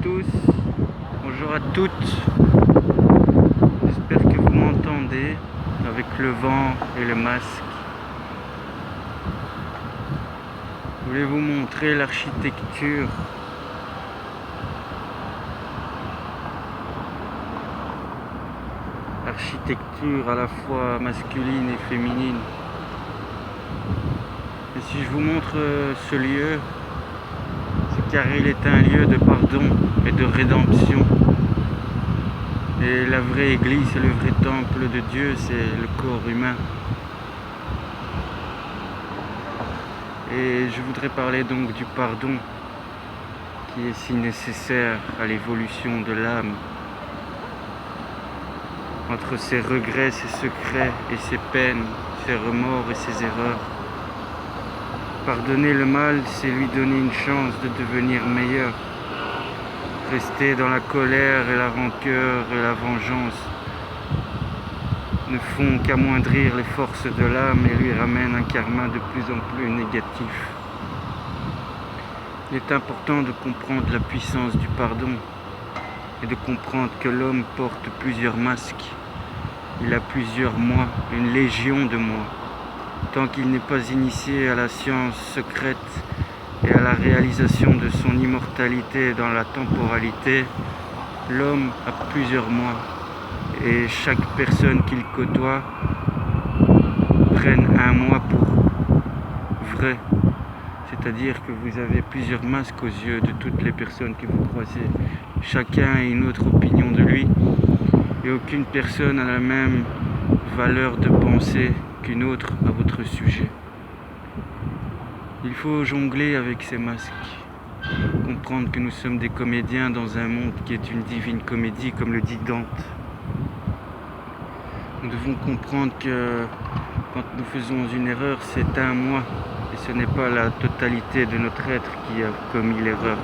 tous, bonjour à toutes. J'espère que vous m'entendez avec le vent et le masque. Je voulais vous montrer l'architecture. Architecture à la fois masculine et féminine. Et si je vous montre ce lieu, c'est car il est un lieu de pardon et de rédemption. Et la vraie église et le vrai temple de Dieu, c'est le corps humain. Et je voudrais parler donc du pardon qui est si nécessaire à l'évolution de l'âme. Entre ses regrets, ses secrets et ses peines, ses remords et ses erreurs. Pardonner le mal, c'est lui donner une chance de devenir meilleur. Rester dans la colère et la rancœur et la vengeance ne font qu'amoindrir les forces de l'âme et lui ramènent un karma de plus en plus négatif. Il est important de comprendre la puissance du pardon et de comprendre que l'homme porte plusieurs masques. Il a plusieurs moi, une légion de moi. Tant qu'il n'est pas initié à la science secrète et à la réalisation de son immortalité dans la temporalité, l'homme a plusieurs moi. Et chaque personne qu'il côtoie prenne un moi pour vrai. C'est-à-dire que vous avez plusieurs masques aux yeux de toutes les personnes que vous croisez. Chacun a une autre opinion de lui. Et aucune personne n'a la même valeur de pensée qu'une autre à votre sujet. Il faut jongler avec ces masques. Comprendre que nous sommes des comédiens dans un monde qui est une divine comédie, comme le dit Dante. Nous devons comprendre que quand nous faisons une erreur, c'est un moi, et ce n'est pas la totalité de notre être qui a commis l'erreur.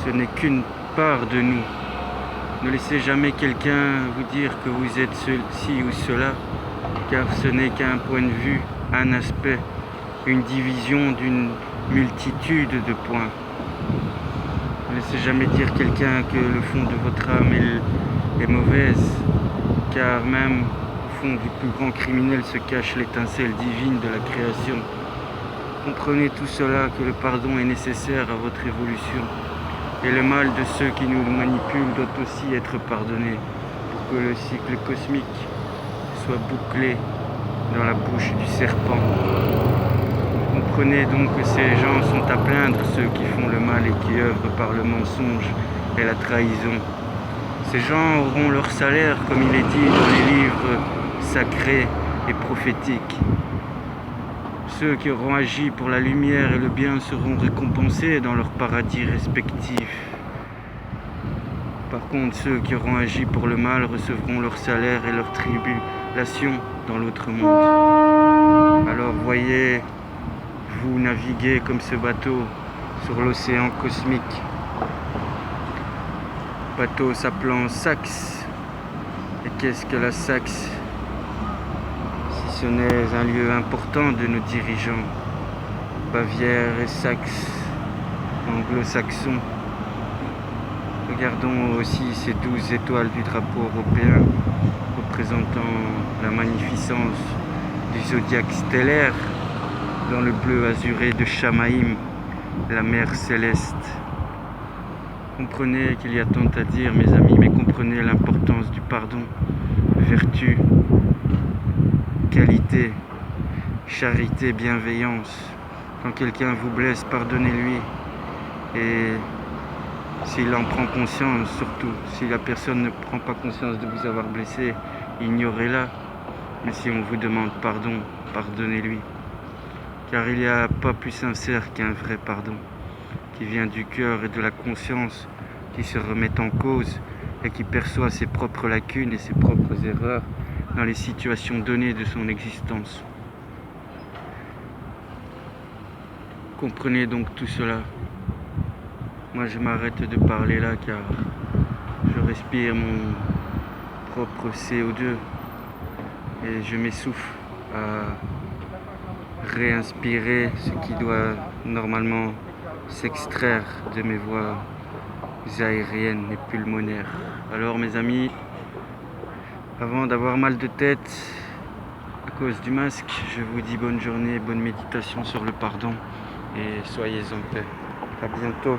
Ce n'est qu'une part de nous. Ne laissez jamais quelqu'un vous dire que vous êtes ceci ou cela, car ce n'est qu'un point de vue, un aspect, une division d'une multitude de points. Ne laissez jamais dire quelqu'un que le fond de votre âme est mauvaise, car même au fond du plus grand criminel se cache l'étincelle divine de la création. Comprenez tout cela, que le pardon est nécessaire à votre évolution. Et le mal de ceux qui nous manipulent doit aussi être pardonné pour que le cycle cosmique soit bouclé dans la bouche du serpent. Comprenez donc que ces gens sont à plaindre, ceux qui font le mal et qui œuvrent par le mensonge et la trahison. Ces gens auront leur salaire, comme il est dit dans les livres sacrés et prophétiques. Ceux qui auront agi pour la lumière et le bien seront récompensés dans leurs paradis respectifs. Par contre, ceux qui auront agi pour le mal recevront leur salaire et leur tribulation dans l'autre monde. Alors voyez, vous naviguez comme ce bateau sur l'océan cosmique. Bateau s'appelant Saxe. Et qu'est-ce que la Saxe ? Si ce n'est un lieu important de nos dirigeants, Bavière et Saxe, anglo-saxons. Regardons aussi ces 12 étoiles du drapeau européen, représentant la magnificence du zodiaque stellaire, dans le bleu azuré de Chamaïm, la mer céleste. Comprenez qu'il y a tant à dire, mes amis, mais comprenez l'importance du pardon, vertu, qualité, charité, bienveillance. Quand quelqu'un vous blesse, pardonnez-lui. Et s'il en prend conscience, surtout, si la personne ne prend pas conscience de vous avoir blessé, ignorez-la. Mais si on vous demande pardon, pardonnez-lui. Car il n'y a pas plus sincère qu'un vrai pardon, qui vient du cœur et de la conscience, qui se remet en cause et qui perçoit ses propres lacunes et ses propres erreurs dans les situations données de son existence. Comprenez donc tout cela. Moi je m'arrête de parler là car je respire mon propre CO2 et je m'essouffle à réinspirer ce qui doit normalement s'extraire de mes voix aériennes et pulmonaires. Alors mes amis, avant d'avoir mal de tête à cause du masque, je vous dis bonne journée, bonne méditation sur le pardon et soyez en paix. À bientôt.